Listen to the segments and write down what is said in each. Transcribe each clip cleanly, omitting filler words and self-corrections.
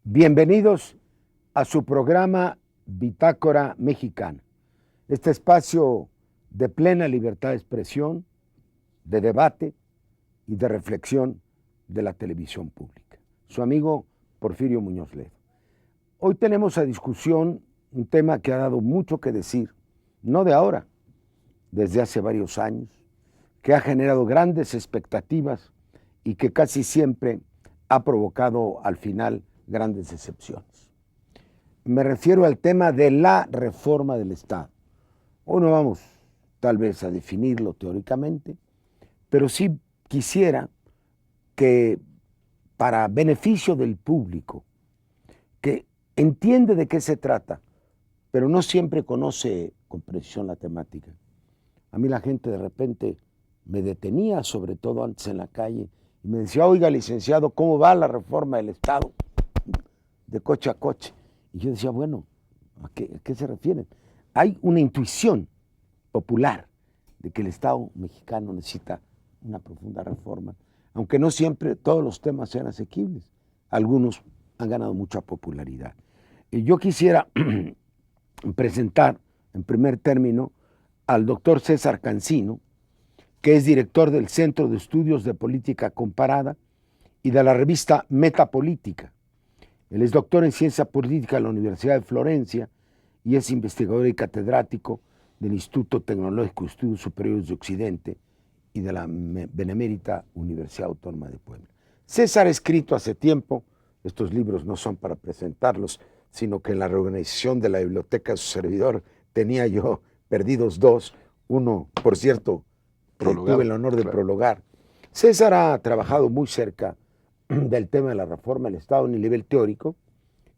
Bienvenidos a su programa Bitácora Mexicana, este espacio de plena libertad de expresión, de debate y de reflexión de la televisión pública. Su amigo Porfirio Muñoz Ledo. Hoy tenemos a discusión un tema que ha dado mucho que decir, no de ahora, desde hace varios años, que ha generado grandes expectativas y que casi siempre ha provocado al final grandes decepciones. Me refiero al tema de la reforma del Estado. Hoy no vamos tal vez a definirlo teóricamente, pero sí quisiera que para beneficio del público, que entiende de qué se trata, pero no siempre conoce con precisión la temática. A mí la gente de repente me detenía, sobre todo antes en la calle, y me decía, oiga, licenciado, ¿cómo va la reforma del Estado? De coche a coche. Y yo decía, bueno, ¿a qué se refieren? Hay una intuición popular de que el Estado mexicano necesita una profunda reforma, aunque no siempre todos los temas sean asequibles. Algunos han ganado mucha popularidad. Y yo quisiera presentar, en primer término, al doctor César Cancino, que es director del Centro de Estudios de Política Comparada y de la revista Metapolítica. Él es doctor en Ciencia Política en la Universidad de Florencia y es investigador y catedrático del Instituto Tecnológico de Estudios Superiores de Occidente y de la Benemérita Universidad Autónoma de Puebla. César ha escrito hace tiempo, estos libros no son para presentarlos, sino que en la reorganización de la biblioteca de su servidor tenía yo perdidos dos, uno, por cierto, tuve el honor de prologar. César ha trabajado muy cerca del tema de la reforma del Estado en el nivel teórico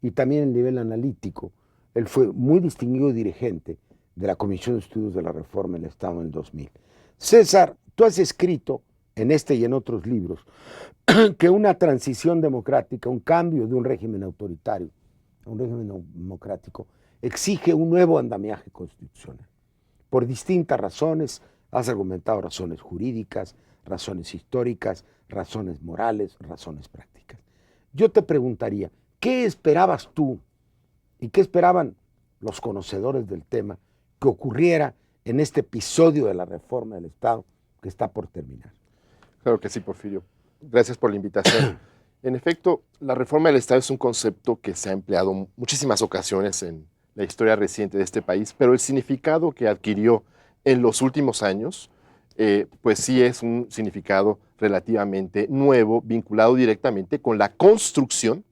y también en el nivel analítico. Él fue muy distinguido dirigente de la Comisión de Estudios de la Reforma del Estado en el 2000. César, tú has escrito en este y en otros libros que una transición democrática, un cambio de un régimen autoritario a un régimen democrático, exige un nuevo andamiaje constitucional. Por distintas razones, has argumentado razones jurídicas, razones históricas, razones morales, razones prácticas. Yo te preguntaría, ¿qué esperabas tú y qué esperaban los conocedores del tema que ocurriera en este episodio de la reforma del Estado que está por terminar? Claro que sí, Porfirio. Gracias por la invitación. En efecto, la reforma del Estado es un concepto que se ha empleado en muchísimas ocasiones en la historia reciente de este país, pero el significado que adquirió en los últimos años, pues sí es un significado relativamente nuevo, vinculado directamente con la construcción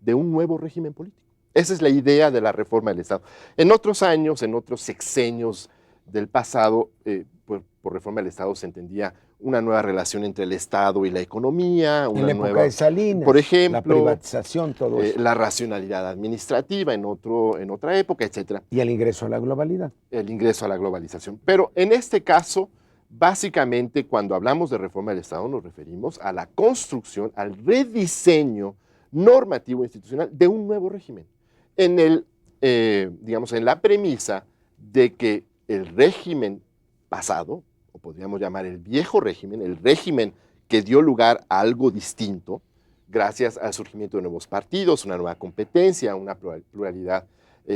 de un nuevo régimen político. Esa es la idea de la reforma del Estado. En otros años, en otros sexenios del pasado, por reforma del Estado se entendía una nueva relación entre el Estado y la economía, en la época de Salinas, por ejemplo, la privatización, todo eso. La racionalidad administrativa en otra época, etc. Y el ingreso a la globalidad. El ingreso a la globalización. Pero en este caso, básicamente, cuando hablamos de reforma del Estado, nos referimos a la construcción, al rediseño normativo institucional de un nuevo régimen. Digamos, en la premisa de que el régimen pasado, o podríamos llamar el viejo régimen, el régimen que dio lugar a algo distinto, gracias al surgimiento de nuevos partidos, una nueva competencia, una pluralidad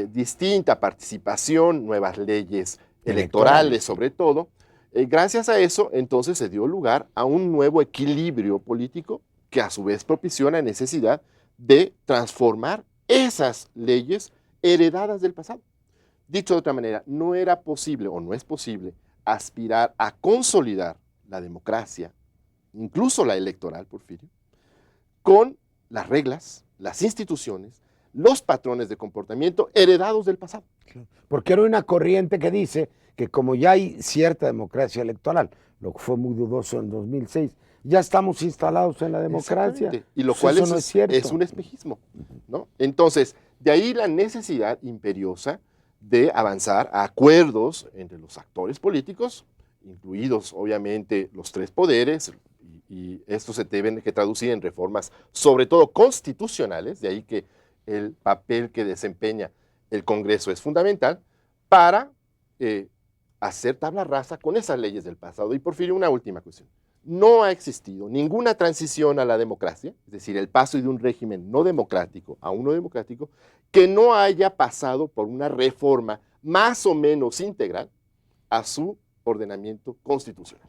distinta, participación, nuevas leyes electorales sobre todo. Gracias a eso, entonces, se dio lugar a un nuevo equilibrio político que a su vez propició la necesidad de transformar esas leyes heredadas del pasado. Dicho de otra manera, no era posible o no es posible aspirar a consolidar la democracia, incluso la electoral, Porfirio, con las reglas, las instituciones, los patrones de comportamiento heredados del pasado. Porque era una corriente que dice que como ya hay cierta democracia electoral, lo que fue muy dudoso en 2006, ya estamos instalados en la democracia. Y lo cual no es cierto. Es un espejismo, ¿no? Entonces, de ahí la necesidad imperiosa de avanzar a acuerdos entre los actores políticos, incluidos obviamente los tres poderes, y estos se deben que traducir en reformas, sobre todo constitucionales, de ahí que el papel que desempeña el Congreso es fundamental, para hacer tabla rasa con esas leyes del pasado. Y Porfirio, una última cuestión. no ha existido ninguna transición a la democracia, es decir, el paso de un régimen no democrático a uno democrático, que no haya pasado por una reforma más o menos integral a su ordenamiento constitucional.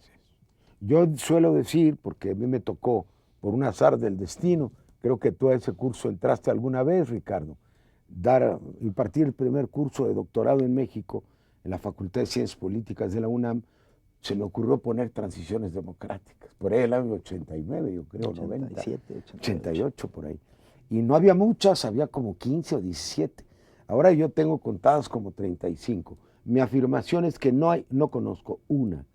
Yo suelo decir, porque a mí me tocó por un azar del destino, creo que tú a ese curso entraste alguna vez, Ricardo, impartir el primer curso de doctorado en México en la Facultad de Ciencias Políticas de la UNAM, se me ocurrió poner transiciones democráticas, por ahí el año 89, yo creo, 87, 88, por ahí. Y no había muchas, había como 15 o 17. Ahora yo tengo contadas como 35. Mi afirmación es que no conozco una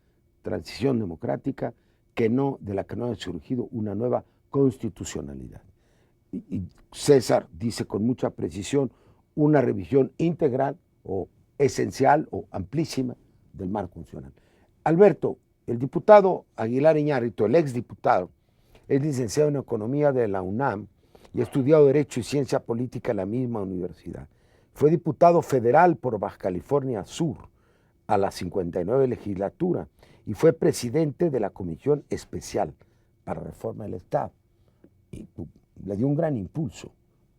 transición democrática de la que no haya surgido una nueva constitucionalidad. Y César dice con mucha precisión una revisión integral o esencial o amplísima del marco constitucional. Alberto, el diputado Aguilar Iñárritu, el exdiputado, es licenciado en Economía de la UNAM y ha estudiado Derecho y Ciencia Política en la misma universidad. Fue diputado federal por Baja California Sur a la 59 legislatura y fue presidente de la Comisión Especial para Reforma del Estado. Y le dio un gran impulso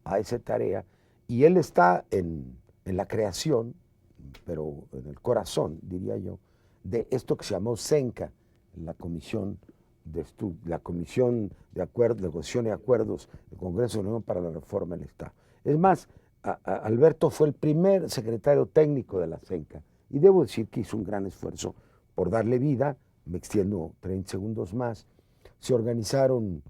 a esa tarea y él está en la creación, pero en el corazón, diría yo, de esto que se llamó CENCA, la Comisión de Negociación y Acuerdos del Congreso de la Unión para la Reforma del Estado. Es más, Alberto fue el primer secretario técnico de la CENCA y debo decir que hizo un gran esfuerzo por darle vida. Me extiendo 30 segundos más. Se organizaron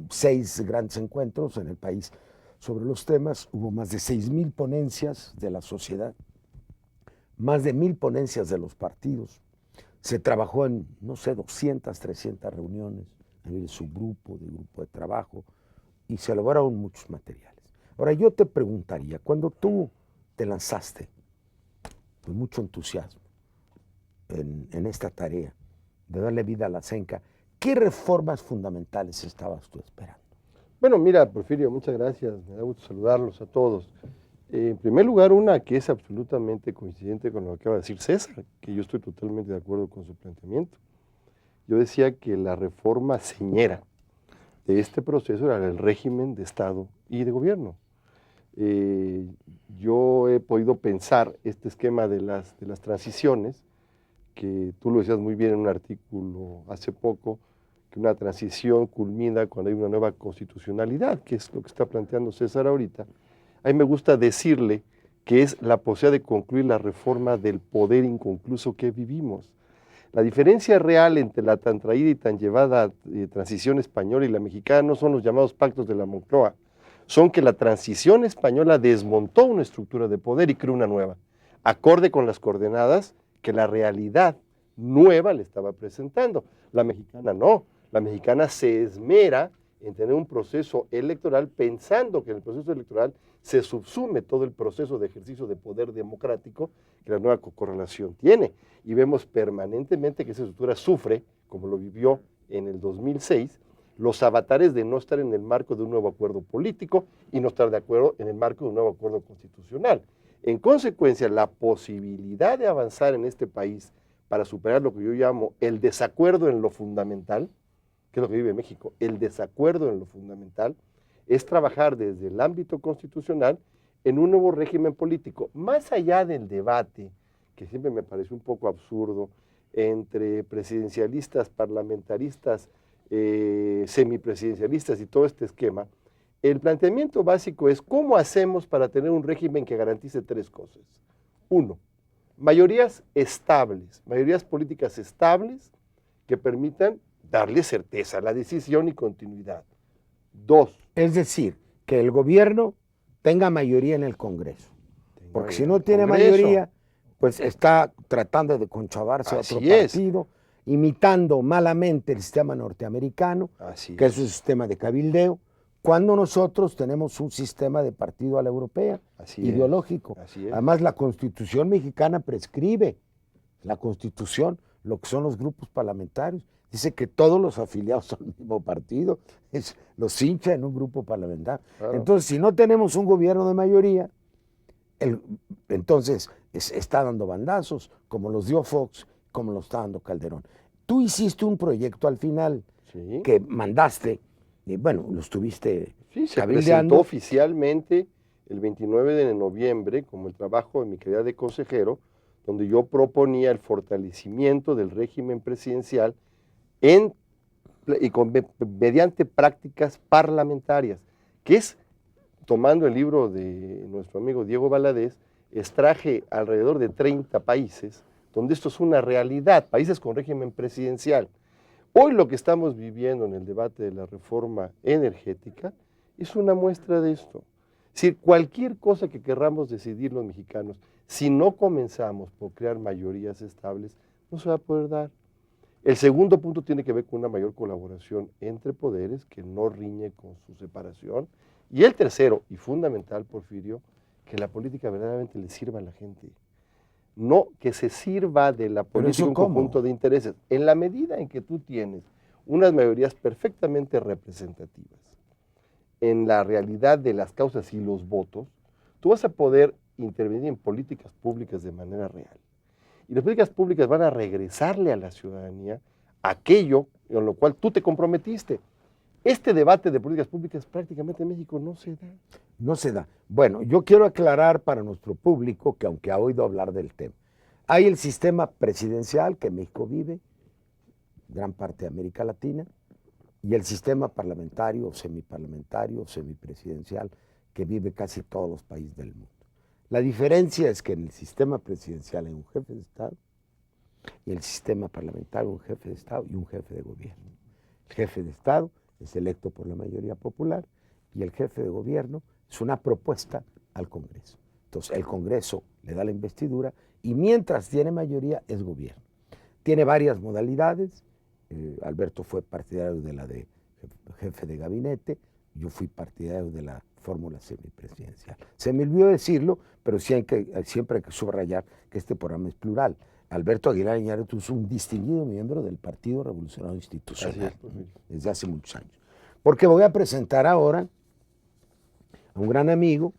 6 grandes encuentros en el país sobre los temas. Hubo más de 6,000 ponencias de la sociedad, más de 1,000 ponencias de los partidos. Se trabajó en, no sé, 200, 300 reuniones a nivel de subgrupo, de grupo de trabajo, y se elaboraron muchos materiales. Ahora, yo te preguntaría, cuando tú te lanzaste con mucho entusiasmo en esta tarea de darle vida a la CENCA, ¿qué reformas fundamentales estabas tú esperando? Bueno, mira, Porfirio, muchas gracias. Me da gusto saludarlos a todos. En primer lugar, una que es absolutamente coincidente con lo que acaba de decir César, que yo estoy totalmente de acuerdo con su planteamiento. Yo decía que la reforma señera de este proceso era el régimen de Estado y de gobierno. Yo he podido pensar este esquema de las transiciones, que tú lo decías muy bien en un artículo hace poco, que una transición culmina cuando hay una nueva constitucionalidad, que es lo que está planteando César ahorita. A mí me gusta decirle que es la posibilidad de concluir la reforma del poder inconcluso que vivimos. La diferencia real entre la tan traída y tan llevada transición española y la mexicana no son los llamados pactos de la Moncloa, son que la transición española desmontó una estructura de poder y creó una nueva, acorde con las coordenadas que la realidad nueva le estaba presentando. La mexicana no, la mexicana se esmera en tener un proceso electoral pensando que en el proceso electoral se subsume todo el proceso de ejercicio de poder democrático que la nueva correlación tiene. Y vemos permanentemente que esa estructura sufre, como lo vivió en el 2006, los avatares de no estar en el marco de un nuevo acuerdo político y no estar de acuerdo en el marco de un nuevo acuerdo constitucional. En consecuencia, la posibilidad de avanzar en este país para superar lo que yo llamo el desacuerdo en lo fundamental, que es lo que vive México, el desacuerdo en lo fundamental, es trabajar desde el ámbito constitucional en un nuevo régimen político, más allá del debate, que siempre me pareció un poco absurdo, entre presidencialistas, parlamentaristas, semipresidencialistas y todo este esquema. El planteamiento básico es cómo hacemos para tener un régimen que garantice 3 cosas. 1, mayorías estables, mayorías políticas estables que permitan darle certeza a la decisión y continuidad. 2. Es decir, que el gobierno tenga mayoría en el Congreso. Porque si no tiene mayoría, pues está tratando de conchavarse a otro partido, imitando malamente el sistema norteamericano, que es un sistema de cabildeo, cuando nosotros tenemos un sistema de partido a la europea, ideológico. Además, la Constitución mexicana prescribe, la Constitución, lo que son los grupos parlamentarios. Dice que todos los afiliados al mismo partido los hincha en un grupo parlamentario. Claro. Entonces, si no tenemos un gobierno de mayoría, entonces está dando bandazos, como los dio Fox, como lo está dando Calderón. tú hiciste un proyecto al final Sí. que mandaste, y bueno, lo estuviste Sí, se cabildeando. presentó oficialmente el 29 de noviembre como el trabajo de mi calidad de consejero, donde yo proponía el fortalecimiento del régimen presidencial mediante prácticas parlamentarias, que es, tomando el libro de nuestro amigo Diego Valadez, extraje alrededor de 30 países donde esto es una realidad, países con régimen presidencial. Hoy lo que estamos viviendo en el debate de la reforma energética es una muestra de esto. Es decir, cualquier cosa que querramos decidir los mexicanos, si no comenzamos por crear mayorías estables, no se va a poder dar. El segundo punto tiene que ver con una mayor colaboración entre poderes que no riñe con su separación. Y el tercero, y fundamental, Porfirio, que la política verdaderamente le sirva a la gente. No que se sirva de la política un conjunto de intereses. En la medida en que tú tienes unas mayorías perfectamente representativas en la realidad de las causas y los votos, tú vas a poder intervenir en políticas públicas de manera real. Y las políticas públicas van a regresarle a la ciudadanía aquello en lo cual tú te comprometiste. Este debate de políticas públicas prácticamente en México no se da. No se da. Bueno, yo quiero aclarar para nuestro público que aunque ha oído hablar del tema, hay el sistema presidencial que México vive, gran parte de América Latina, y el sistema parlamentario, semiparlamentario, semipresidencial, que vive casi todos los países del mundo. La diferencia es que en el sistema presidencial hay un jefe de Estado y en el sistema parlamentario un jefe de Estado y un jefe de gobierno. El jefe de Estado es electo por la mayoría popular y el jefe de gobierno es una propuesta al Congreso. Entonces el Congreso le da la investidura y mientras tiene mayoría es gobierno. Tiene varias modalidades. Alberto fue partidario de la de jefe de gabinete, yo fui partidario de la fórmula semipresidencial. Se me olvidó decirlo, pero siempre hay que subrayar que este programa es plural. Alberto Aguilar Iñárritu es un distinguido miembro del Partido Revolucionario Institucional desde hace muchos años. Porque voy a presentar ahora a un gran amigo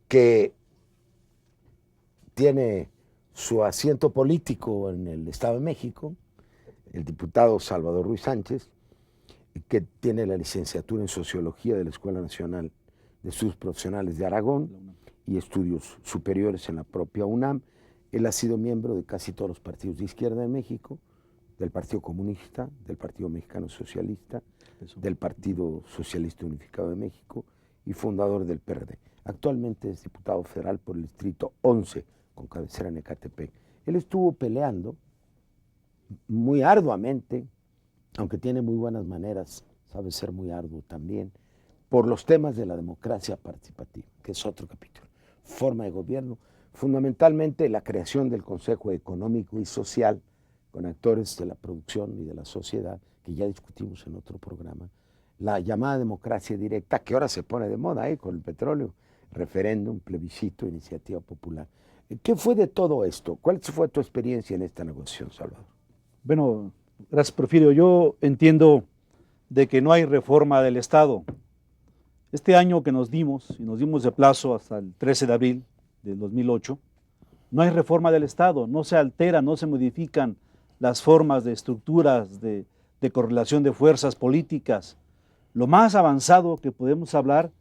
que tiene su asiento político en el Estado de México, el diputado Salvador Ruiz Sánchez, que tiene la licenciatura en Sociología de la Escuela Nacional de Estudios Profesionales de Aragón y estudios superiores en la propia UNAM. Él ha sido miembro de casi todos los partidos de izquierda en México, del Partido Comunista, del Partido Mexicano Socialista, del Partido Socialista Unificado de México y fundador del PRD. Actualmente es diputado federal por el Distrito 11, con cabecera en Ecatepec. Él estuvo peleando muy arduamente, aunque tiene muy buenas maneras, sabe ser muy arduo también, por los temas de la democracia participativa, que es otro capítulo. Forma de gobierno, fundamentalmente la creación del Consejo Económico y Social, con actores de la producción y de la sociedad, que ya discutimos en otro programa, la llamada democracia directa, que ahora se pone de moda con el petróleo, referéndum, plebiscito, iniciativa popular. ¿Qué fue de todo esto? ¿Cuál fue tu experiencia en esta negociación, Salvador? Bueno, gracias, Porfirio. Yo entiendo de que no hay reforma del Estado. Este año que nos dimos, y nos dimos de plazo hasta el 13 de abril del 2008, no hay reforma del Estado, no se alteran, no se modifican las formas de estructuras de correlación de fuerzas políticas. Lo más avanzado que podemos hablar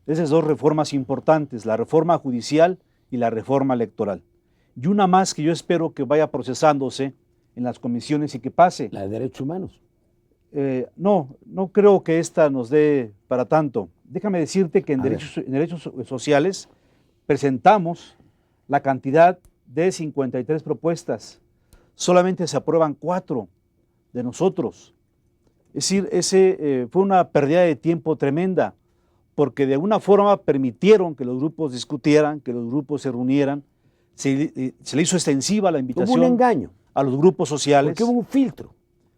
es de dos reformas importantes, la reforma judicial y la reforma electoral. Y una más que yo espero que vaya procesándose en las comisiones y que pase. La de derechos humanos. No creo que esta nos dé para tanto. Déjame decirte que en derechos sociales presentamos la cantidad de 53 propuestas. Solamente se aprueban 4 de nosotros. Es decir, fue una pérdida de tiempo tremenda, porque de alguna forma permitieron que los grupos discutieran, que los grupos se reunieran, se le hizo extensiva la invitación. Hubo un engaño. A los grupos sociales. Porque hubo un filtro.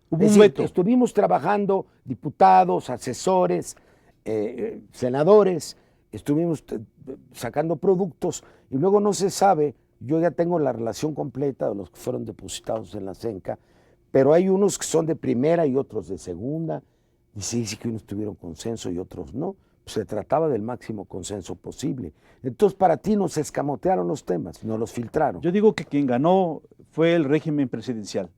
Hubo un veto. Estuvimos trabajando, diputados, asesores, senadores, estuvimos sacando productos y luego no se sabe, yo ya tengo la relación completa de los que fueron depositados en la CENCA, pero hay unos que son de primera y otros de segunda, y se dice que unos tuvieron consenso y otros no. se trataba del máximo consenso posible. Entonces, para ti no se escamotearon los temas, no los filtraron. Yo digo que quien ganó fue el régimen presidencial,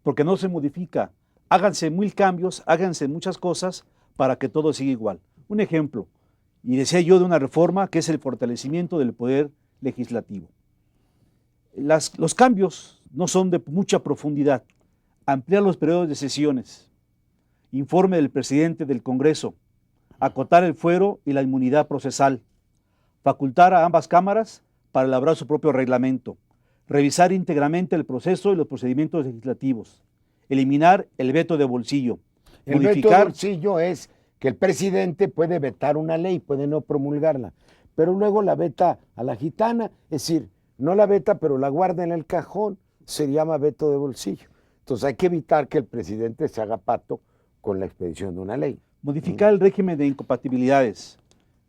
porque no se modifica. Háganse 1000 cambios, háganse muchas cosas para que todo siga igual. Un ejemplo, y decía yo de una reforma que es el fortalecimiento del poder legislativo. Los cambios no son de mucha profundidad. Ampliar los periodos de sesiones, informe del presidente del Congreso, acotar el fuero y la inmunidad procesal, facultar a ambas cámaras para elaborar su propio reglamento, revisar íntegramente el proceso y los procedimientos legislativos, eliminar el veto de bolsillo, El veto de bolsillo es que el presidente puede vetar una ley, puede no promulgarla, pero luego la veta a la gitana, es decir, no la veta, pero la guarda en el cajón, se llama veto de bolsillo. Entonces hay que evitar que el presidente se haga pato con la expedición de una ley. Modificar el régimen de incompatibilidades,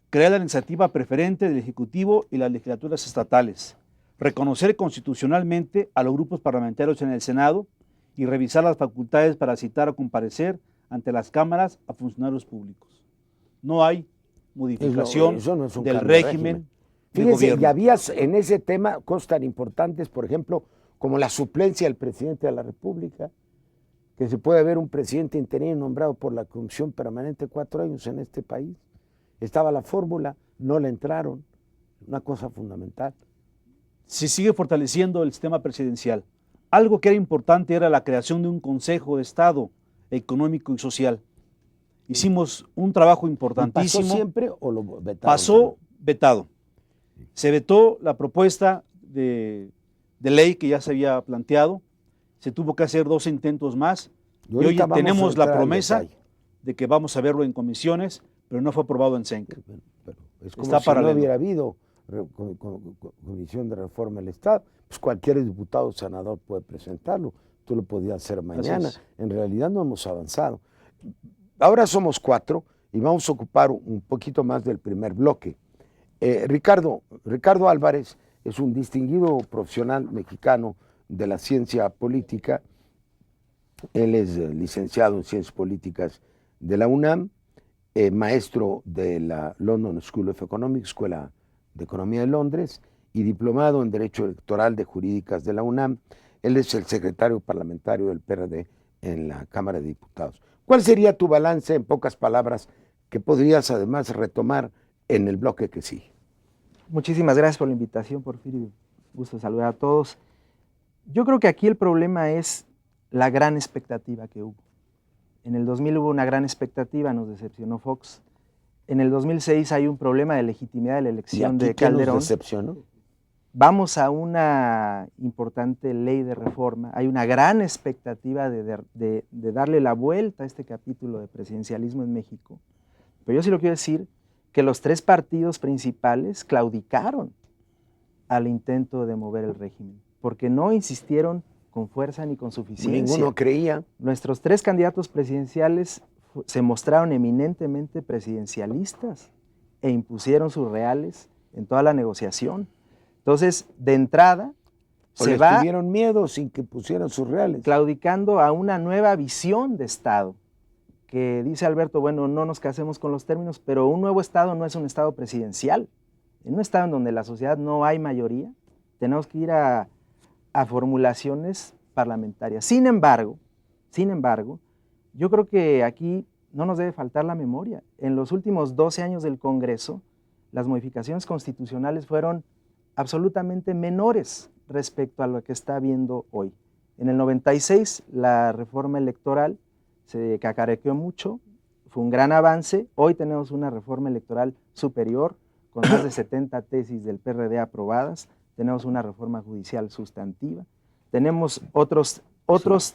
crear la iniciativa preferente del Ejecutivo y las legislaturas estatales, reconocer constitucionalmente a los grupos parlamentarios en el Senado y revisar las facultades para citar o comparecer ante las cámaras a funcionarios públicos. No hay modificación Eso no es un del cambio de régimen de Fíjense, gobierno. y había en ese tema cosas tan importantes, por ejemplo, como la suplencia del presidente de la República, que se puede ver un presidente interino nombrado por la Comisión Permanente 4 años en este país. Estaba la fórmula, no le entraron, una cosa fundamental. Se sigue fortaleciendo el sistema presidencial. Algo que era importante era la creación de un Consejo de Estado Económico y Social. Hicimos un trabajo importantísimo. ¿Pasó siempre o lo vetaron? Pasó vetado. Se vetó la propuesta de ley que ya se había planteado. Se tuvo que hacer 2 intentos más. Y hoy tenemos la promesa de que vamos a verlo en comisiones, pero no fue aprobado en Senca. Pero es como Está si paralelo. no hubiera habido comisión de reforma del Estado. Pues cualquier diputado o senador puede presentarlo. Tú lo podías hacer mañana. En realidad no hemos avanzado. Ahora somos 4 y vamos a ocupar un poquito más del primer bloque. Ricardo Álvarez es un distinguido profesional mexicano de la ciencia política. Él es licenciado en Ciencias Políticas de la UNAM, maestro de la London School of Economics, Escuela de Economía de Londres, y diplomado en Derecho Electoral de Jurídicas de la UNAM. Él es el secretario parlamentario del PRD en la Cámara de Diputados. ¿Cuál sería tu balance, en pocas palabras, que podrías además retomar en el bloque que sigue? Muchísimas gracias por la invitación, Porfirio. Gusto saludar a todos. Yo creo que aquí el problema es la gran expectativa que hubo. En el 2000 hubo una gran expectativa, nos decepcionó Fox. En el 2006 hay un problema de legitimidad de la elección de Calderón. ¿Nos decepcionó? Vamos a una importante ley de reforma. Hay una gran expectativa de darle la vuelta a este capítulo de presidencialismo en México. Pero yo sí lo quiero decir, que los 3 partidos principales claudicaron al intento de mover el régimen, porque no insistieron con fuerza ni con suficiencia. Ninguno creía. Nuestros 3 candidatos presidenciales se mostraron eminentemente presidencialistas e impusieron sus reales en toda la negociación. Entonces, de entrada, se va tuvieron miedo sin que pusieran sus reales. claudicando a una nueva visión de Estado, que dice Alberto, bueno, no nos casemos con los términos, pero un nuevo Estado no es un Estado presidencial. En un Estado en donde la sociedad no hay mayoría, tenemos que ir a formulaciones parlamentarias. Sin embargo, yo creo que aquí no nos debe faltar la memoria. En los últimos 12 años del Congreso, las modificaciones constitucionales fueron absolutamente menores respecto a lo que está viendo hoy. En el 96, la reforma electoral se cacarequeó mucho, fue un gran avance. Hoy tenemos una reforma electoral superior, con más de 70 tesis del PRD aprobadas. Tenemos una reforma judicial sustantiva. Tenemos otros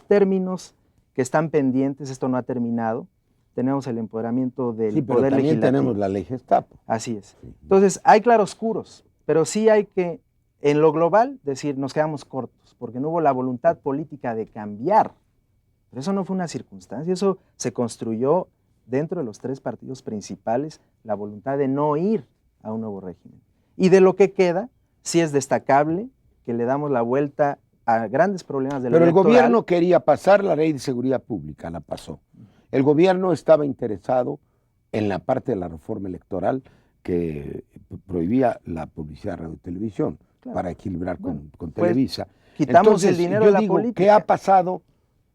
términos que están pendientes, esto no ha terminado. Tenemos el empoderamiento del poder también legislativo. tenemos la ley Gestapo. Así es. Entonces, hay claroscuros, pero sí hay que, en lo global, decir, nos quedamos cortos, porque no hubo la voluntad política de cambiar. Pero eso no fue una circunstancia, eso se construyó dentro de los 3 partidos principales, la voluntad de no ir a un nuevo régimen. Y de lo que queda, sí es destacable que le damos la vuelta a grandes problemas de la Pero el electoral. gobierno quería pasar la ley de seguridad pública, la pasó. El gobierno estaba interesado en la parte de la reforma electoral que prohibía la publicidad de radio y televisión Claro. para equilibrar Bueno, con pues, Televisa. Quitamos Entonces, el dinero yo de la digo, política. ¿qué ha pasado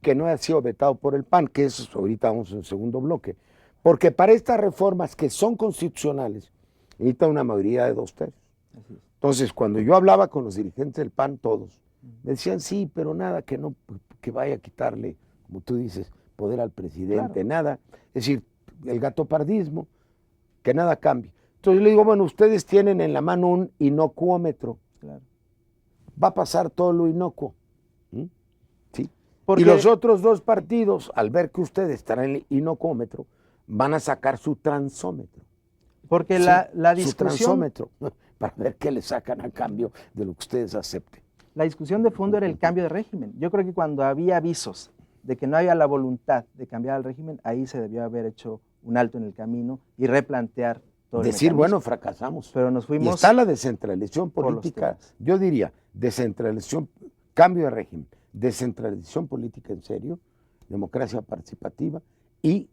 que no ha sido vetado por el PAN? Que eso ahorita vamos en el segundo bloque. Porque para estas reformas que son constitucionales, necesita una mayoría de 2/3. Así es. Entonces, cuando yo hablaba con los dirigentes del PAN, todos, me decían, sí, pero nada, que vaya a quitarle, como tú dices, poder al presidente, Claro. nada. Es decir, el gatopardismo, que nada cambie. Entonces yo le digo, bueno, ustedes tienen en la mano un inocuómetro, Claro. va a pasar todo lo inocuo. ¿Mm? ¿Sí? Porque- Y los otros dos partidos, al ver que ustedes están en el inocuómetro, van a sacar su transómetro. Porque Sí, la su discusión, transómetro, para ver qué le sacan a cambio de lo que ustedes acepten. la discusión de fondo era el cambio de régimen. Yo creo que cuando había avisos de que no había la voluntad de cambiar el régimen, ahí se debió haber hecho un alto en el camino y replantear todo el Decir, mecanismo. bueno, fracasamos. Pero nos Y fuimos está la descentralización por los política, temas. yo diría, descentralización, cambio de régimen, descentralización política en serio, democracia participativa y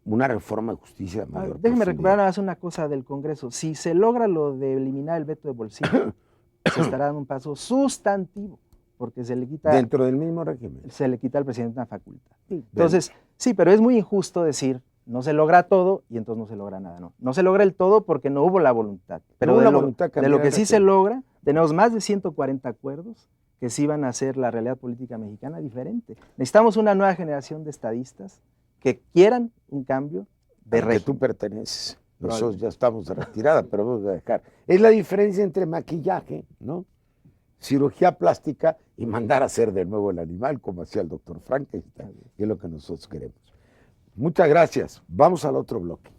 una reforma de justicia de mayor Déjeme profundidad. recuperar nada más una cosa del Congreso. Si se logra lo de eliminar el veto de bolsillo, se estará dando un paso sustantivo, porque se le quita Dentro del mismo régimen. al presidente una facultad. Entonces, sí, pero es muy injusto decir, no se logra todo y entonces no se logra nada. No se logra el todo porque no hubo la voluntad. Pero hubo de la lo, voluntad de de cambiar lo el que sí se régimen. logra, tenemos más de 140 acuerdos que sí van a hacer la realidad política mexicana diferente. Necesitamos una nueva generación de estadistas que quieran un cambio de al que régimen. tú perteneces. Nosotros ya estamos de retirada, pero vamos a dejar. Es la diferencia entre maquillaje, ¿no? Cirugía plástica y mandar a hacer de nuevo el animal, como hacía el doctor Frankenstein, que es lo que nosotros queremos. Muchas gracias. Vamos al otro bloque.